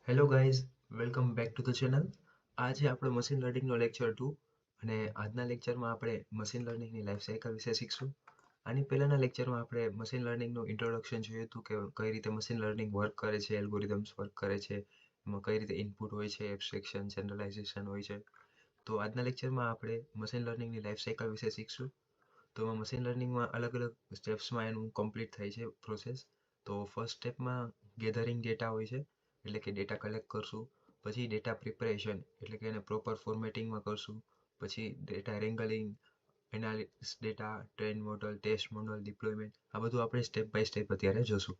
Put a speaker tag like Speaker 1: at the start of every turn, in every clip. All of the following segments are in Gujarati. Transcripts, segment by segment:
Speaker 1: Hello guys, welcome back to the channel. આજે આપણે મશીન લર્નિંગનો લેક્ચર 2 અને આજના લેક્ચરમાં આપણે મશીન લર્નિંગની લાઈફ સાયકલ વિશે શીખશું. આની પહેલાના લેક્ચરમાં આપણે મશીન લર્નિંગનું ઇન્ટ્રોડક્શન જોયું હતું કે કઈ રીતે મશીન લર્નિંગ વર્ક કરે છે, એલ્ગોરિધમ્સ વર્ક કરે છે, એમાં કઈ રીતે ઇનપુટ હોય છે, એબ્સ્ટ્રેક્શન, જનરલાઇઝેશન હોય છે. તો આજના લેક્ચરમાં આપણે મશીન લર્નિંગની લાઈફ સાયકલ વિશે શીખશું. તો મશીન લર્નિંગમાં અલગ અલગ સ્ટેપ્સમાં એનું કમ્પ્લીટ થાય છે પ્રોસેસ. તો ફર્સ્ટ સ્ટેપમાં ગેધરિંગ ડેટા હોય છે, એટલે કે ડેટા કલેક્ટ કરશું. પછી ડેટા પ્રિપરેશન, એટલે કે એને પ્રોપર ફોર્મેટિંગમાં કરશું. પછી data wrangling, analysis data, train model, test model, deployment, આ બધું આપણે સ્ટેપ બાય સ્ટેપ અત્યારે જોશું.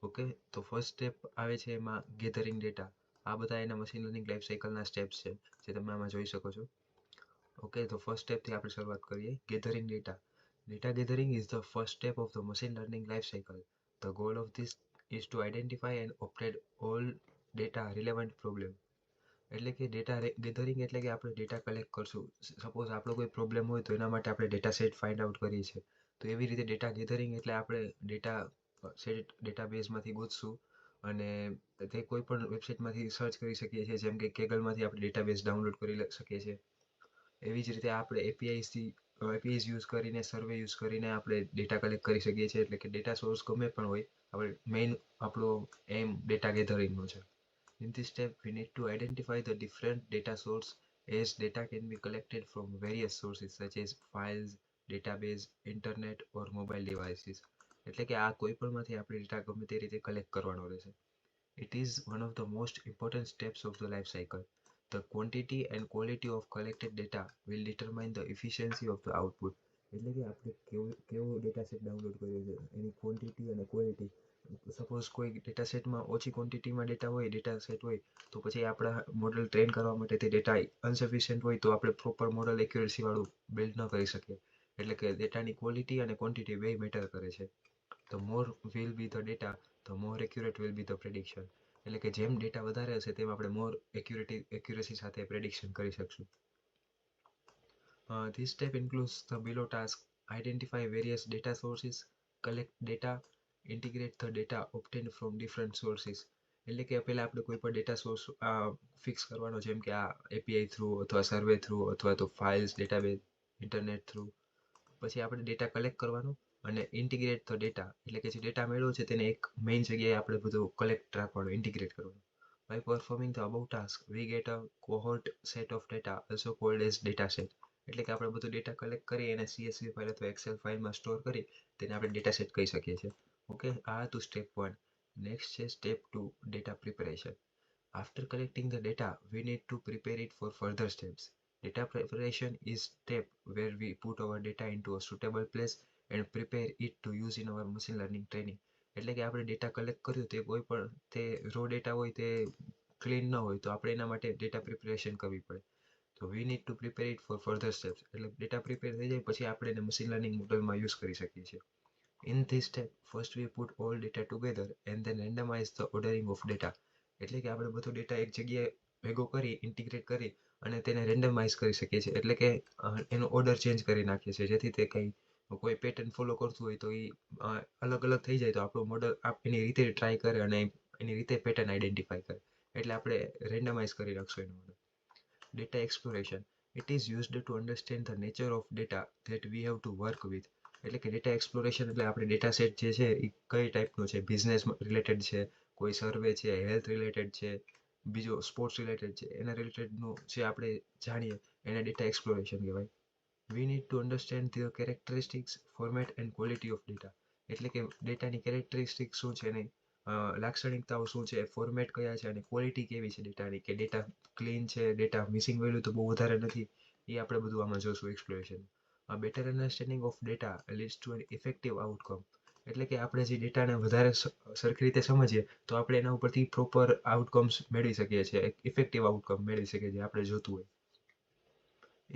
Speaker 1: ઓકે, તો ફર્સ્ટ સ્ટેપ આવે છે એમાં ગેધરિંગ ડેટા. આ બધા એના મશીન લર્નિંગ લાઈફ સાયકલના સ્ટેપ્સ છે જે તમે આમાં જોઈ શકો છો. ઓકે, તો ફર્સ્ટ સ્ટેપથી આપણે શરૂઆત કરીએ. Gathering data. Data gathering is the first step of the machine learning life cycle. The goal of this is to identify and obtain all data relevant problem. એટલે કે ડેટા ગેધરિંગ એટલે કે આપણે ડેટા કલેક્ટ કરશું. સપોઝ આપણો કોઈ પ્રોબ્લેમ હોય તો એના માટે આપણે ડેટા સેટ ફાઇન્ડ આઉટ કરીએ છીએ. તો એવી રીતે ડેટા ગેધરિંગ એટલે આપણે ડેટા સેટ ડેટાબેઝમાંથી ગોતશું અને તે કોઈ પણ વેબસાઇટમાંથી સર્ચ કરી શકીએ છીએ, જેમ કે કેગલમાંથી આપણે ડેટાબેઝ ડાઉનલોડ કરી શકીએ છીએ. એવી જ રીતે આપણે એપીઆઈઝ યુઝ કરીને, સર્વે યુઝ કરીને આપણે ડેટા કલેક્ટ કરી શકીએ છીએ. એટલે કે ડેટા સોર્સ ગમે પણ હોય, આપણે મેઇન આપણો એમ ડેટા ગેધરિંગનો છે. In this step, we need to identify the different data source, as data can be collected from various sources such as files, database, internet or mobile devices. એટલે કે આ કોઈ પણમાંથી આપણે ડેટા ગમે તે રીતે કલેક્ટ કરવાનો રહેશે. It is one of the most important steps of the life cycle. The quantity and quality of collected data will determine the efficiency of the output. એટલે કે આપણે કેવો ડેટા સેટ ડાઉનલોડ કર્યો છે, એની ક્વોન્ટિટી અને ક્વોલિટી. સપોઝ કોઈ ડેટા સેટમાં ઓછી ક્વોન્ટિટીમાં ડેટા સેટ હોય તો પછી આપણા મોડલ ટ્રેન કરવા માટે તે ડેટા અનસફિશિયન્ટ હોય તો આપણે પ્રોપર મોડલ એક્યુરેસી વાળું બિલ્ડ ન કરી શકીએ. એટલે કે ડેટાની ક્વોલિટી અને ક્વોન્ટિટી બે મેટર કરે છે. The more will be the data, the more accurate will be the prediction. એટલે કે જેમ ડેટા વધારે હશે તેમ આપણે મોર એક્યુરેસી સાથે પ્રેડિક્શન કરી શકશું. This step includes the below task: identify various data sources, collect data, integrate the data obtained from different sources. એટલે કે પહેલા આપણે કોઈ પણ ડેટા સોર્સ ફિક્સ કરવાનો, જેમ કે આ એપીઆઈ થ્રુ અથવા સર્વે થ્રુ અથવા તો ફાઇલ્સ, ડેટાબેઝ, ઇન્ટરનેટ થ્રુ. પછી આપણે ડેટા કલેક્ટ કરવાનો અને ઇન્ટિગ્રેટ ધ ડેટા, એટલે કે જે ડેટા મેળવ્યો છે તેને એક મેઇન જગ્યાએ આપણે બધું કલેક્ટ રાખવાનું, ઇન્ટિગ્રેટ કરવાનું. By performing the above task, we get a cohort set of data, also called as data set. એટલે કે આપણે બધું ડેટા કલેક્ટ કરી એને CSV ફાઇલ અથવા એક્સેલ ફાઇલમાં સ્ટોર કરી તેને આપણે ડેટા સેટ કહી શકીએ છીએ. ઓકે, આ હતું સ્ટેપ 1. નેક્સ્ટ છે step 2, data preparation. After collecting the data, we need to prepare it for further steps. Data preparation is step where we put our data into a suitable place and prepare it to use in our machine learning training. એટલે કે આપણે ડેટા કલેક્ટ કર્યું તે કોઈ પણ તે રો ડેટા હોય તે ક્લીન ન હોય તો આપણે એના માટે ડેટા પ્રિપરેશન કરવી પડે. તો we need to prepare it four further steps. એટલે ડેટા પ્રિપેર થઈ જાય પછી આપણે એને મશીન લર્નિંગ મોડલમાં યુઝ કરી શકીએ છીએ. In this step, first we put all data together and then randomize the ordering of data. એટલે કે આપણે બધો ડેટા એક જગ્યાએ ભેગો કરી, ઇન્ટિગ્રેટ કરી અને તેને રેન્ડમાઇઝ કરી શકીએ છીએ. એટલે કે એનો ઓર્ડર ચેન્જ કરી નાખીએ છીએ, જેથી તે કંઈ કોઈ પેટર્ન ફોલો કરતું હોય તો એ અલગ અલગ થઈ જાય તો આપણું મોડલ એની રીતે ટ્રાય કરે અને એની રીતે પેટર્ન આઈડેન્ટિફાય કરે. એટલે આપણે રેન્ડમાઇઝ કરી નાખશું એનું model. Data exploration. It is used to understand the nature of data that we have to work with. એટલે કે ડેટા એક્સપ્લોરેશન એટલે આપણે ડેટા સેટ જે છે એ કઈ ટાઈપનું છે, બિઝનેસ રિલેટેડ છે, કોઈ સર્વે છે, હેલ્થ રિલેટેડ છે, બીજો સ્પોર્ટ્સ રિલેટેડ છે, એના રિલેટેડનું જે આપણે જાણીએ એને ડેટા એક્સપ્લોરેશન કહેવાય. We need to understand the characteristics, format and quality of data. એટલે કે ડેટાની કેરેક્ટરિસ્ટિક શું છે, એની લાક્ષણિકતાઓ શું છે, ફોર્મેટ કયા છે અને ક્વોલિટી કેવી છે ડેટાની, કે ડેટા ક્લીન છે, ડેટા મિસિંગ વેલ્યુ તો બહુ વધારે નથી, એ આપણે બધું આમાં જોશું exploration. A better understanding of data leads to an effective outcome. એટલે કે આપણે જે ડેટાને વધારે સરખી રીતે સમજીએ તો આપણે એના ઉપરથી પ્રોપર આઉટકમ્સ મેળવી શકીએ છીએ, ઇફેક્ટિવ આઉટકમ મેળવી શકીએ છીએ આપણે જોતું હોય.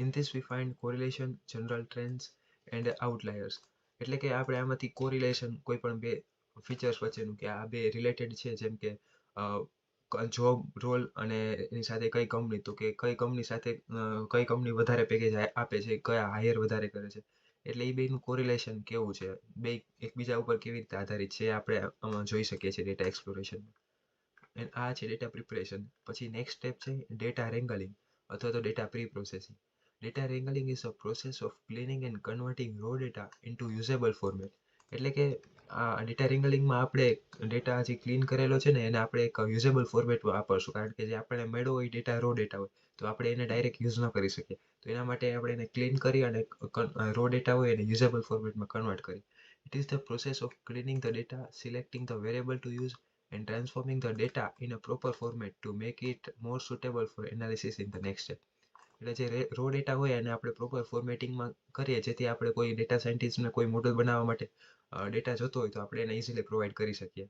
Speaker 1: In this we find correlation, general trends and outliers. એટલે કે આપણે આમાંથી કોરિલેશન, કોઈ પણ બે ફીચર્સ વચ્ચેનું કે આ બે રિલેટેડ છે, જેમ કે જોબ રોલ અને એની સાથે કઈ કંપની, તો કે કઈ કંપની સાથે કઈ કંપની વધારે પેકેજ આપે છે, કયા હાયર વધારે કરે છે. એટલે એ બેનું કોરિલેશન કેવું છે, બે એકબીજા ઉપર કેવી રીતે આધારિત છે, આપણે આમાં જોઈ શકીએ છીએ ડેટા એક્સપ્લોરેશન. એન્ડ આ છે ડેટા પ્રિપરેશન. પછી નેક્સ્ટ સ્ટેપ છે ડેટા રેંગલિંગ અથવા તો data pre processing. Data wrangling is a process of cleaning and converting raw data into usable format. એટલે કે આ ડેટા રેંગલિંગમાં આપણે ડેટા જે ક્લીન કરેલો છે ને એને આપણે એક યુઝેબલ ફોર્મેટમાં વાપરશું, કારણ કે જે આપણે મેળવો હોય ડેટા રો ડેટા હોય તો આપણે એને ડાયરેક્ટ યુઝ ન કરી શકીએ. તો એના માટે આપણે એને ક્લીન કરી અને રો ડેટા હોય એને યુઝેબલ ફોર્મેટમાં કન્વર્ટ કરી. It is the process of cleaning the data, selecting the variable to use and transforming the data in a proper format to make it more suitable for analysis in the next step. એટલે જે રો ડેટા હોય એને આપણે પ્રોપર ફોર્મેટિંગમાં કરીએ જેથી આપણે કોઈ ડેટા સાયન્ટિસ્ટને કોઈ મોડલ બનાવવા માટે ડેટા જોતો હોય તો આપણે એને ઇઝીલી પ્રોવાઈડ કરી શકીએ.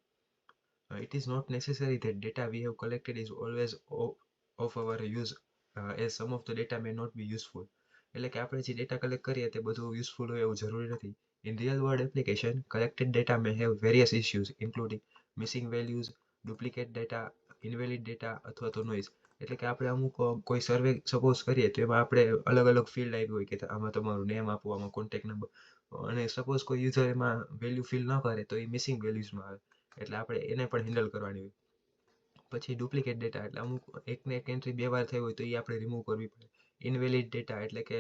Speaker 1: It is not necessary that data we have collected is always of our use, as some of the data may not be useful. એટલે કે આપણે જે ડેટા કલેક્ટ કરીએ તે બધું યુઝફુલ હોય એવું જરૂરી નથી. In real world application, collected data may have various issues including missing values, duplicate data, invalid data અથવા તો noise. એટલે કે આપણે અમુક કોઈ સર્વે સપોઝ કરીએ તો એમાં આપણે અલગ અલગ ફિલ્ડ આવી હોય કે આમાં તમારું નેમ આપો, આમાં કોન્ટેક્ટ નંબર, અને સપોઝ કોઈ યુઝર એમાં વેલ્યુ ફિલ ન કરે તો એ મિસિંગ વેલ્યુઝમાં આવે, એટલે આપણે એને પણ હેન્ડલ કરવાની હોય. પછી ડુપ્લિકેટ ડેટા એટલે અમુક એકને એક એન્ટ્રી બે વાર થઈ હોય તો એ આપણે રિમૂવ કરવી પડે. ઇનવેલિડ ડેટા એટલે કે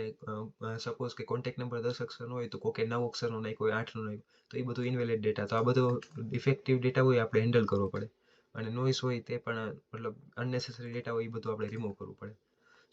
Speaker 1: સપોઝ કે કોન્ટેક્ટ નંબર 10 અક્ષરનો હોય તો કોકે 9 અક્ષરનો નાખ્યો હોય, 8નો નાખ્યો, તો એ બધું ઇનવેલિડ ડેટા. તો આ બધો ઇફેક્ટિવ ડેટા હોય આપણે હેન્ડલ કરવો પડે. અને નોઇસ હોય તે પણ મતલબ અનનેસેસરી ડેટા હોય એ બધું આપણે રિમૂવ કરવું પડે.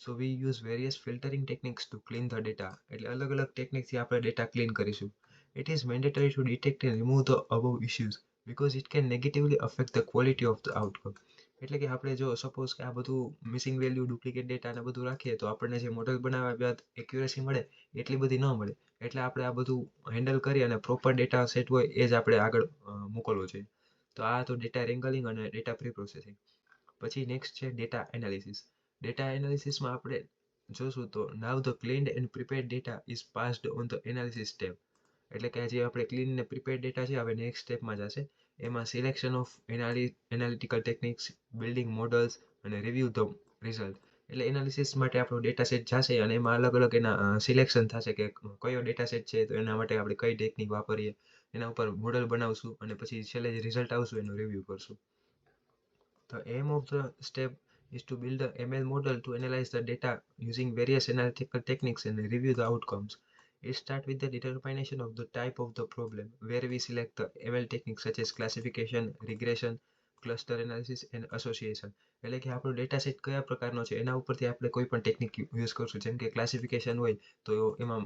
Speaker 1: So we use various filtering techniques to clean the data. એટલે અલગ અલગ ટેકનિકથી આપણે ડેટા ક્લીન કરીશું. It is mandatory to detect and remove the above issues because it can negatively affect the quality of the outcome. એટલે કે આપણે જો સપોઝ કે આ બધું મિસિંગ વેલ્યુ, ડુપ્લિકેટ ડેટા ને બધું રાખીએ તો આપણને જે મોડલ બનાવ્યા બાદ એક્યુરેસી મળે એટલી બધી ન મળે. એટલે આપણે આ બધું હેન્ડલ કરી અને પ્રોપર ડેટા સેટ હોય એ જ આપણે આગળ મોકલવો જોઈએ. તો આ તો ડેટા રેંગલિંગ અને ડેટા પ્રી પ્રોસેસિંગ. પછી નેક્સ્ટ છે ડેટા એનાલિસિસ. ડેટા એનાલિસિસમાં આપણે જોશું તો નાવ the cleaned and prepared data is passed on the analysis step. એટલે કે જે આપણે ક્લીન ને પ્રિપેર્ડ ડેટા છે હવે નેક્સ્ટ સ્ટેપમાં જશે. એમાં selection of analytical techniques, building models અને રિવ્યુ ધ રિઝલ્ટ. એટલે એનાલિસિસ માટે આપણો ડેટા સેટ જશે અને એમાં અલગ અલગ એના સિલેક્શન થશે કે કયો ડેટા સેટ છે તો એના માટે આપણે કઈ ટેકનિક વાપરીએ, એના ઉપર મોડલ બનાવશું અને પછી છેલ્લે જે રિઝલ્ટ આવશું એનું રિવ્યુ કરશું. The aim of the step is to build a ML model to analyze the data using various analytical techniques and review the outcomes. It starts with the determination of the type of the problem, where we select the ML techniques such as classification, regression, cluster analysis and association. એટલે કે આપણો ડેટા સેટ કયા પ્રકારનો છે એના ઉપરથી આપણે કોઈ પણ ટેકનિક યુઝ કરશું. જેમ કે ક્લાસિફિકેશન હોય તો એમાં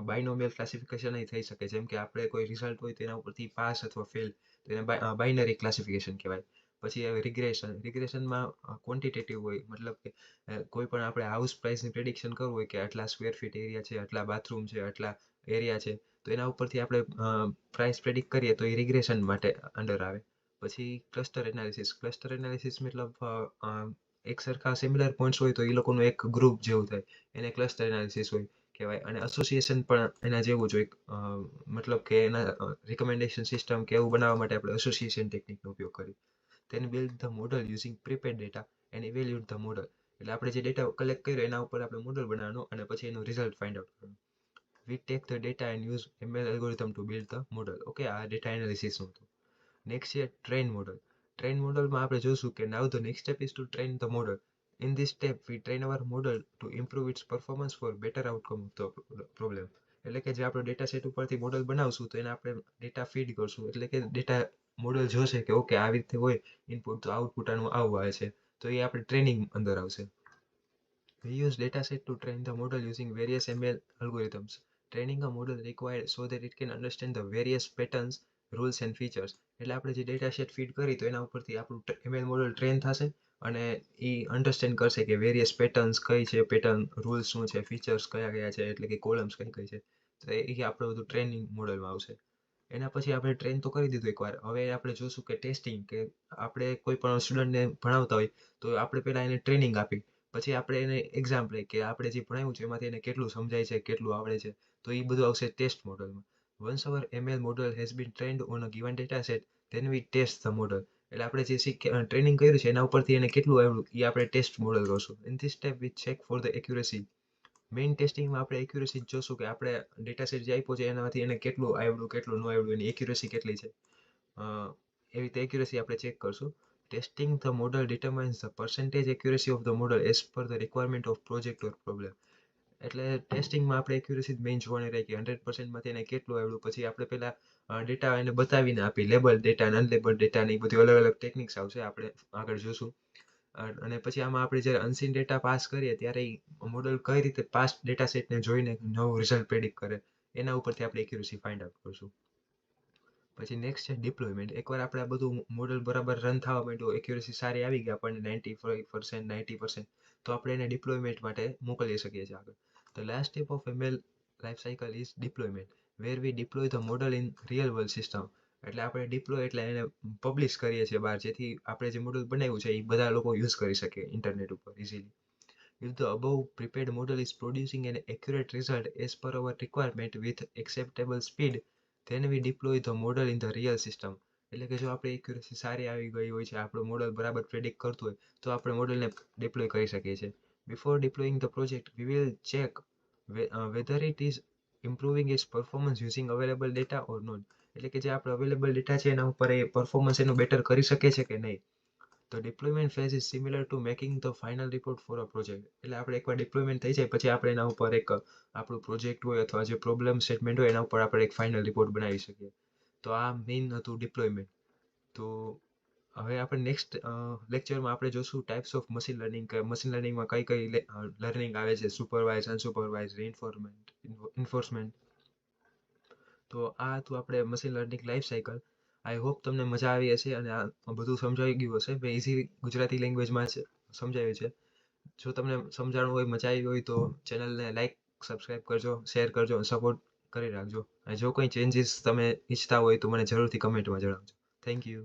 Speaker 1: બાયનોમિયલ ક્લાસિફિકેશન થઈ શકે. જેમ કે આપણે કોઈ રિઝલ્ટ હોય તેના ઉપરથી પાસ અથવા ફેલ, તો એને બાયનરી ક્લાસિફિકેશન કહેવાય. પછી આવે રિગ્રેશનમાં ક્વોન્ટિટેટિવ હોય, મતલબ કે કોઈ પણ આપણે હાઉસ પ્રાઇસની પ્રેડિક્શન કરવું હોય કે આટલા સ્ક્વેર ફીટ એરિયા છે, આટલા બાથરૂમ છે, આટલા એરિયા છે, તો એના ઉપરથી આપણે પ્રાઇસ પ્રેડિક્ટ કરીએ તો એ રિગ્રેશન માટે અંડર આવે. પછી ક્લસ્ટર એનાલિસિસ મતલબ એક સરખા સિમિલર પોઈન્ટ્સ હોય તો એ લોકોનું એક ગ્રુપ જેવું થાય, એને ક્લસ્ટર એનાલિસિસ હોય કહેવાય. અને એસોસિએશન પણ એના જેવું જ હોય, મતલબ કે એના રિકમેન્ડેશન સિસ્ટમ કે એવું બનાવવા માટે આપણે એસોસિએશન ટેકનિકનો ઉપયોગ કરીએ. Then build the model using prepared data and evaluate the model. એટલે આપણે જે ડેટા કલેક્ટ કર્યો એના ઉપર આપણે મોડલ બનાવવાનો અને પછી એનું રિઝલ્ટ ફાઇન્ડ આઉટ કરવાનું. We take the data and use ML algorithm to build the model. Okay, આ ડેટા એનાલિસિસનું હતું. નેક્સ્ટ છે ટ્રેન મોડલ. ટ્રેન મોડલમાં આપણે જોશું કે now the next step is to train the model. In this step we train our model to improve its performance for better outcome of the problem. એટલે કે જે આપણે ડેટા સેટ ઉપરથી મોડલ બનાવશું તો એને આપણે ડેટા ફીડ કરશું. એટલે કે ડેટા મોડલ જોશે કે ઓકે આવી રીતે હોય ઇનપુટ તો આઉટપુટ આનું આવું આવે છે, તો એ આપણે ટ્રેનિંગ અંદર આવશે. We use dataset to train the model using various ML algorithms. Training a model required so that it can understand the various patterns, rules and features. એટલે આપણે જે ડેટા સેટ ફીડ કરી તો એના ઉપરથી આપણું ML મોડલ ટ્રેન થશે અને એ અન્ડરસ્ટેન્ડ કરશે કે વેરિયસ પેટર્ન્સ કઈ છે, પેટર્ન રૂલ્સ શું છે, ફીચર્સ કયા કયા છે, એટલે કે કોલમ્સ કઈ કઈ છે, તો એ આપણું બધું ટ્રેનિંગ મોડલમાં આવશે. એના પછી આપણે ટ્રેન તો કરી દીધું એકવાર. હવે આપણે જોશું કે ટેસ્ટિંગ, કે આપણે કોઈ પણ સ્ટુડન્ટને ભણાવતા હોય તો આપણે પહેલાં એને ટ્રેનિંગ આપી પછી આપણે એને એક્ઝામ લઈ કે આપણે જે ભણાવ્યું છે એમાંથી એને કેટલું સમજાય છે, કેટલું આવડે છે, તો એ બધું આવશે ટેસ્ટ મોડલમાં. Once our ML model has been trained on a given data set, then we test the model. એટલે આપણે જે ટ્રેનિંગ કર્યું છે એના ઉપરથી એને કેટલું આવડ્યું એ આપણે ટેસ્ટ મોડલ કરશું. In this step we check for the accuracy. Main ટેસ્ટિંગમાં આપણે એક્યુરેસી જોશું કે આપણે ડેટા સેટ જે આપ્યો છે એનામાંથી એને કેટલું આવડ્યું, કેટલું ન આવડ્યું, એની એક્યુરેસી કેટલી છે, એવી રીતે એક્યુરેસી આપણે ચેક કરશું. Testing the model determines the percentage accuracy of the model as per the requirement of project or problem. એટલે ટેસ્ટિંગમાં આપણે એક્યુરેસી મેઇન જોવાની રહે કે 100% માંથી એને કેટલું આવ્યું. પછી આપણે પેલા ડેટા એને બતાવીને આપી, લેબલ ડેટા અને અનલેબલ ડેટા ને એ બધી અલગ અલગ ટેકનિક્સ આવશે, આપણે આગળ જોશું. અને પછી આમાં આપણે જ્યારે અનસીન ડેટા પાસ કરીએ ત્યારે મોડલ કઈ રીતે પાસ્ટ ડેટા સેટને જોઈને નવું રિઝલ્ટ પ્રેડિક્ટ કરે, એના ઉપરથી આપણે એક્યુરેસી ફાઇન્ડ આઉટ કરશું. પછી નેક્સ્ટ છે ડિપ્લોયમેન્ટ. એકવાર આપણે આ બધું મોડલ બરાબર રન થવા માંડ્યું, એક્યુરેસી સારી આવી ગઈ, આપણને 95%, 90%, તો આપણે એને ડિપ્લોયમેન્ટ માટે મોકલી શકીએ છીએ આગળ. The last step of ML life cycle is deployment, where we deploy the model in real world system. એટલે આપણે ડિપ્લોય એટલે એને પબ્લિશ કરીએ છીએ બહાર, જેથી આપણે જે મોડલ બનાવ્યું છે એ બધા લોકો યુઝ કરી શકે ઇન્ટરનેટ ઉપર easily. If the above prepared model is producing an accurate result as per our requirement with acceptable speed, then we deploy the model in the real system. એટલે કે જો આપણે એક્યુરેસી સારી આવી ગઈ હોય છે, આપણું મોડલ બરાબર પ્રેડિક્ટ કરતું હોય, તો આપણે મોડલને ડિપ્લોય કરી શકીએ છીએ. Before deploying the project, we will check whether it is improving its performance using available data or not. એટલે કે જે આપણે અવેલેબલ ડેટા છે એના ઉપર એ પરફોર્મન્સ એનું બેટર કરી શકે છે કે નહીં. The deployment phase is similar to making the final report for a project. એટલે આપણે એકવાર ડિપ્લોયમેન્ટ થઈ જાય પછી આપણે એના ઉપર એક આપણું પ્રોજેક્ટ હોય અથવા જે પ્રોબ્લેમ સ્ટેટમેન્ટ હોય એના ઉપર આપણે એક ફાઇનલ રિપોર્ટ બનાવી શકીએ. તો આ મેઇન હતું ડિપ્લોયમેન્ટ. તો હવે આપણે નેક્સ્ટ લેક્ચરમાં આપણે જોશું ટાઈપ્સ ઓફ મશીન લર્નિંગ, કે મશીન લર્નિંગમાં કઈ કઈ લર્નિંગ આવે છે, સુપરવાઇઝ, અનસુપરવાઇઝ, ઇન્ફોર્સમેન્ટ. તો આ હતું આપણે machine learning life cycle. I hope તમને મજા આવી હશે અને આ બધું સમજાઈ ગયું હશે. મેં ઇઝી ગુજરાતી લેંગ્વેજમાં સમજાવ્યું છે. જો તમને સમજાણું હોય, મજા આવી હોય, તો ચેનલને લાઈક, સબસ્ક્રાઈબ કરજો, શેર કરજો અને સપોર્ટ કરી રાખજો. અને જો કોઈ ચેન્જીસ તમે ઈચ્છતા હોય તો મને જરૂરથી કમેન્ટમાં જણાવજો. Thank you.